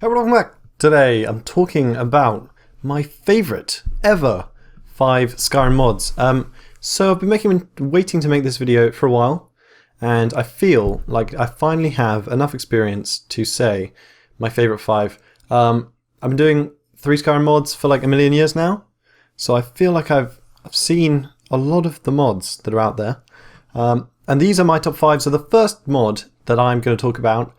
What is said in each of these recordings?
Hey, welcome back. Today I'm talking about my favourite ever 5 Skyrim mods. So I've been waiting to make this video for a while, and I feel like I finally have enough experience to say my favourite 5. I've been doing 3 Skyrim mods for like a million years now, so I feel like I've seen a lot of the mods that are out there. And these are my top 5. So the first mod that I'm going to talk about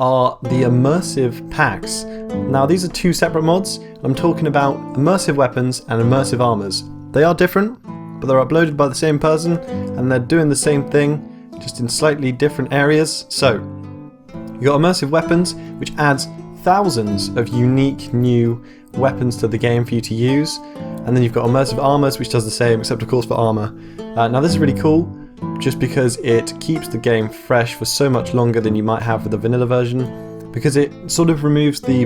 are the Immersive Packs. Now these are 2 separate mods. I'm talking about immersive weapons and immersive armors. They are different, but they're uploaded by the same person and they're doing the same thing, just in slightly different areas. So you got immersive weapons, which adds thousands of unique new weapons to the game for you to use, and then you've got immersive armors, which does the same, except of course for armor. Now this is really cool, just because it keeps the game fresh for so much longer than you might have with the vanilla version, because it sort of removes the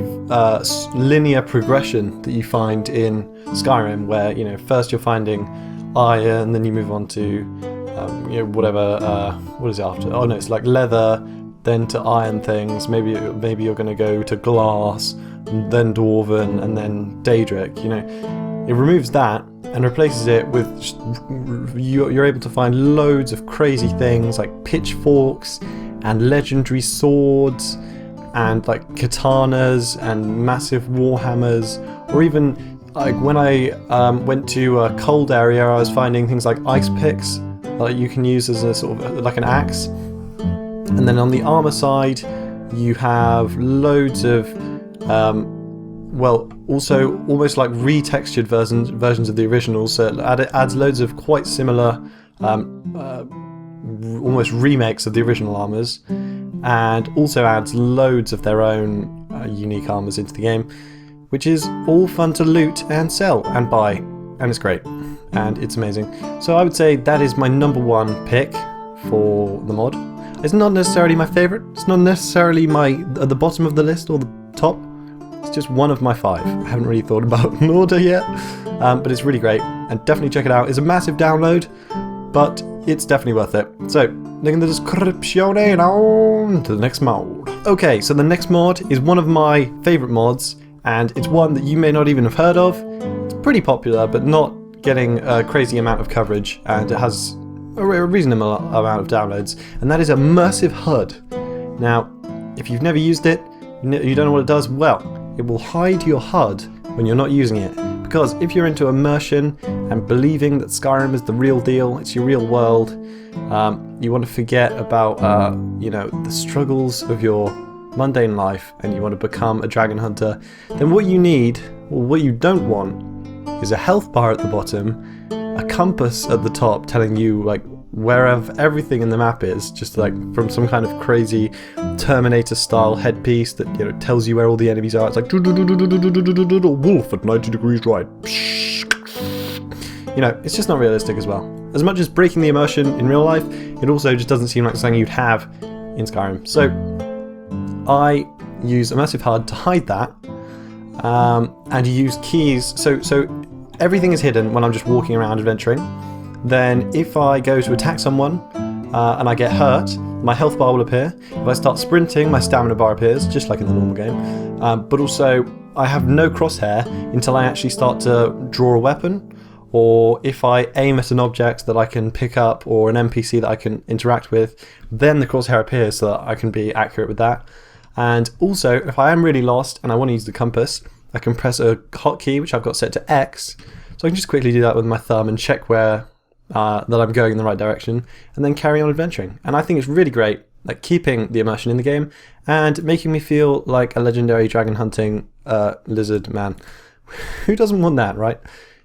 linear progression that you find in Skyrim, where first you're finding iron, then you move on to what is it after? Oh no, it's like leather, then to iron things. Maybe you're going to go to glass, then dwarven, and then daedric. It removes that and replaces it with you're able to find loads of crazy things like pitchforks and legendary swords and like katanas and massive warhammers, or even like when I went to a cold area, I was finding things like ice picks that you can use as a sort of like an axe. And then on the armor side you have loads of also almost like retextured versions of the original, so it adds loads of quite similar almost remakes of the original armors, and also adds loads of their own unique armors into the game, which is all fun to loot and sell and buy, and it's great and it's amazing. So I would say that is my number 1 pick for the mod. It's not necessarily my favourite, it's not necessarily at the bottom of the list or the top. It's just one of my 5. I haven't really thought about an order yet, but it's really great, and definitely check it out. It's a massive download, but it's definitely worth it. So, link in the description and on to the next mod. Okay, so the next mod is one of my favourite mods, and it's one that you may not even have heard of. It's pretty popular, but not getting a crazy amount of coverage, and it has a reasonable amount of downloads, and that is Immersive HUD. Now, if you've never used it, you don't know what it does, well, it will hide your HUD when you're not using it, because if you're into immersion and believing that Skyrim is the real deal, it's your real world, you want to forget about the struggles of your mundane life, and you want to become a dragon hunter, then what you need, or what you don't want, is a health bar at the bottom, a compass at the top telling you like wherever everything in the map is, just like from some kind of crazy Terminator style headpiece that tells you where all the enemies are. It's like wolf at 90 degrees right. It's just not realistic as well. As much as breaking the immersion in real life, it also just doesn't seem like something you'd have in Skyrim. So I use Immersive HUD to hide that, and you use keys. So everything is hidden when I'm just walking around adventuring. Then if I go to attack someone and I get hurt, my health bar will appear. If I start sprinting, my stamina bar appears, just like in the normal game. But also, I have no crosshair until I actually start to draw a weapon, or if I aim at an object that I can pick up, or an NPC that I can interact with, then the crosshair appears so that I can be accurate with that. And also, if I am really lost and I want to use the compass, I can press a hotkey, which I've got set to X, so I can just quickly do that with my thumb and check where that I'm going in the right direction, and then carry on adventuring. And I think it's really great, like keeping the immersion in the game and making me feel like a legendary dragon hunting lizard man. Who doesn't want that, right?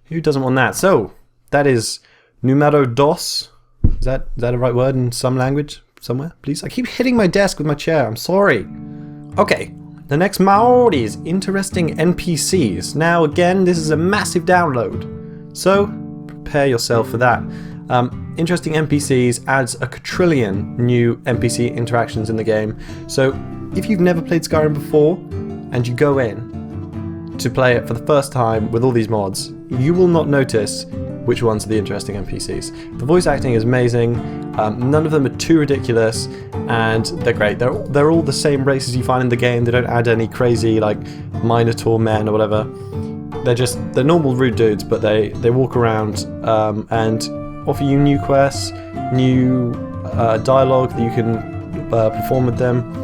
Who doesn't want that? So that is numero dos. Is that a right word in some language somewhere? Please. I keep hitting my desk with my chair. I'm sorry. Okay. The next mod is interesting NPCs. Now again, this is a massive download, so prepare yourself for that. Interesting NPCs adds a quadrillion new NPC interactions in the game. So if you've never played Skyrim before and you go in to play it for the first time with all these mods, you will not notice which ones are the interesting NPCs. The voice acting is amazing. None of them are too ridiculous, and they're great. They're all the same races you find in the game. They don't add any crazy like Minotaur men or whatever. They're normal rude dudes, but they walk around and offer you new quests, new dialogue that you can perform with them,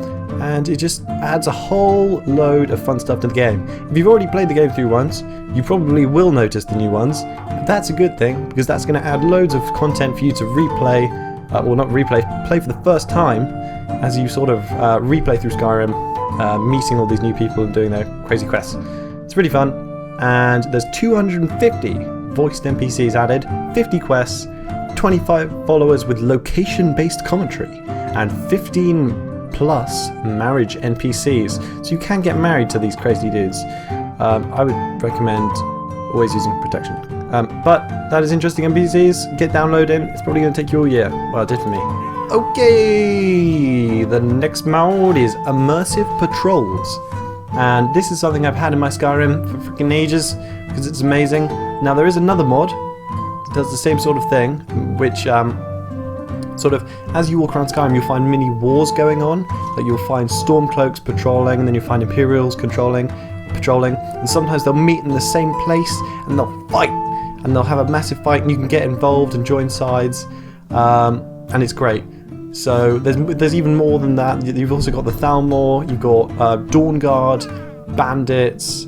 and it just adds a whole load of fun stuff to the game. If you've already played the game through once, you probably will notice the new ones, but that's a good thing, because that's going to add loads of content for you to replay, well not replay, play for the first time as you sort of replay through Skyrim, meeting all these new people and doing their crazy quests. It's really fun, and there's 250 voiced NPCs added, 50 quests, 25 followers with location-based commentary, and 15 plus marriage NPCs. So you can get married to these crazy dudes. I would recommend always using protection. But that is interesting NPCs. Get downloading. It's probably going to take you all year. Well, it did for me. Okay, the next mod is Immersive Patrols. And this is something I've had in my Skyrim for freaking ages because it's amazing. Now there is another mod that does the same sort of thing, which sort of, as you walk around Skyrim, you'll find mini wars going on. Like you'll find Stormcloaks patrolling, and then you'll find Imperials patrolling, and sometimes they'll meet in the same place and they'll fight, and they'll have a massive fight, and you can get involved and join sides, and it's great. So there's even more than that. You've also got the Thalmor, you've got Dawn Guard, bandits,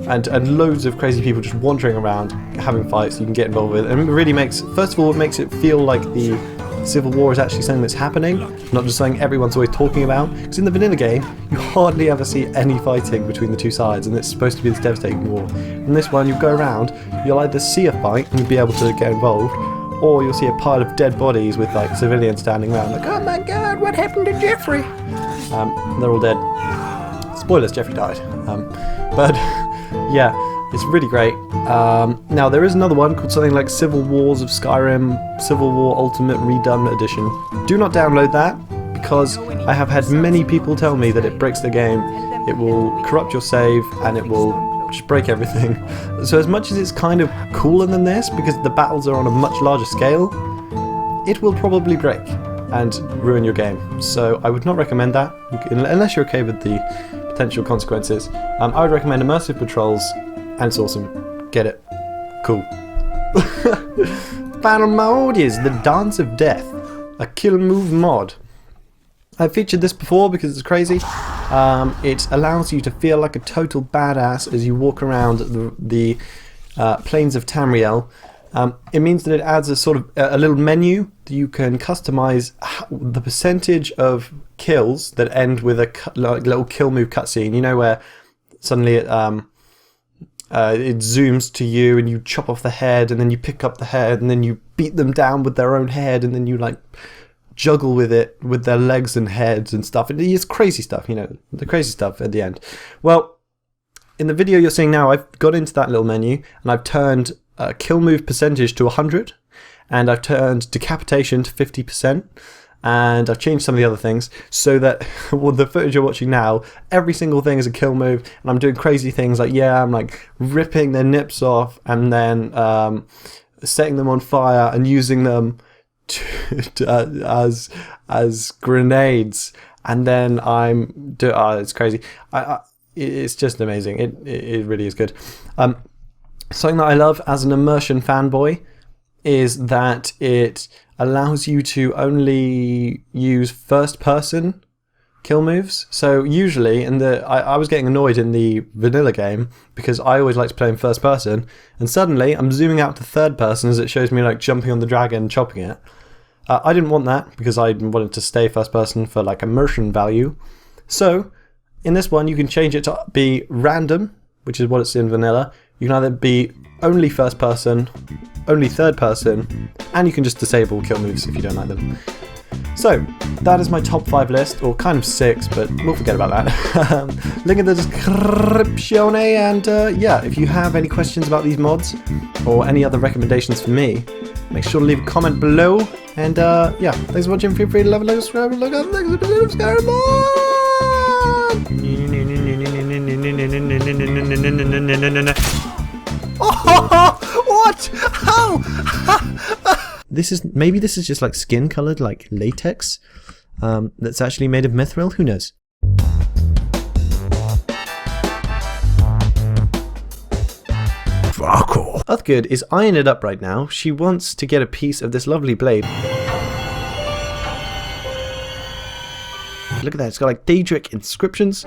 and loads of crazy people just wandering around having fights you can get involved with. And it really makes, first of all, it makes it feel like the Civil War is actually something that's happening, not just something everyone's always talking about. Because in the vanilla game, you hardly ever see any fighting between the two sides, and it's supposed to be this devastating war. In this one, you go around, you'll either see a fight and you'll be able to get involved, or you'll see a pile of dead bodies with like civilians standing around like, oh my god, what happened to Jeffrey? They're all dead. Spoilers, Jeffrey died. But yeah, it's really great. Now there is another one called something like Civil Wars of Skyrim, Civil War Ultimate Redone Edition. Do not download that, because I have had many people tell me that it breaks the game, it will corrupt your save, and it will just break everything. So as much as it's kind of cooler than this, because the battles are on a much larger scale, it will probably break and ruin your game. So I would not recommend that, unless you're okay with the potential consequences. I would recommend Immersive Patrols, and it's awesome. Get it. Cool. Final mode is the Dance of Death, a kill move mod. I've featured this before because it's crazy. It allows you to feel like a total badass as you walk around the plains of Tamriel. It means that it adds a sort of a little menu that you can customize the percentage of kills that end with a little kill move cutscene. You know, where suddenly it zooms to you and you chop off the head, and then you pick up the head, and then you beat them down with their own head, and then you like juggle with it with their legs and heads and stuff. It's crazy stuff, you know, the crazy stuff at the end. Well, in the video you're seeing now, I've got into that little menu and I've turned kill move percentage to 100, and I've turned decapitation to 50%, and I've changed some of the other things so that well, the footage you're watching now, every single thing is a kill move, and I'm doing crazy things like, yeah, I'm like ripping their nips off and then setting them on fire and using them as grenades, and then it's crazy. It's just amazing. It really is good. Something that I love as an immersion fanboy is that it allows you to only use first person kill moves. So usually I was getting annoyed in the vanilla game because I always like to play in first person, and suddenly I'm zooming out to third person as it shows me like jumping on the dragon and chopping it. I didn't want that because I wanted to stay first person for like immersion value. So in this one you can change it to be random, which is what it's in vanilla. You can either be only first person, only third person, and you can just disable kill moves if you don't like them. So that is my top 5 list, or kind of 6, but we'll forget about that. Link in the description, and yeah, if you have any questions about these mods or any other recommendations for me, make sure to leave a comment below. And yeah, thanks for watching. Feel free to love, like, subscribe, and look up the next episode of Skyrim. Oh, what? Maybe this is just like skin colored, like latex, that's actually made of mithril. Who knows? Uthgerd is eyeing it up right now. She wants to get a piece of this lovely blade. Look at that, it's got like Daedric inscriptions.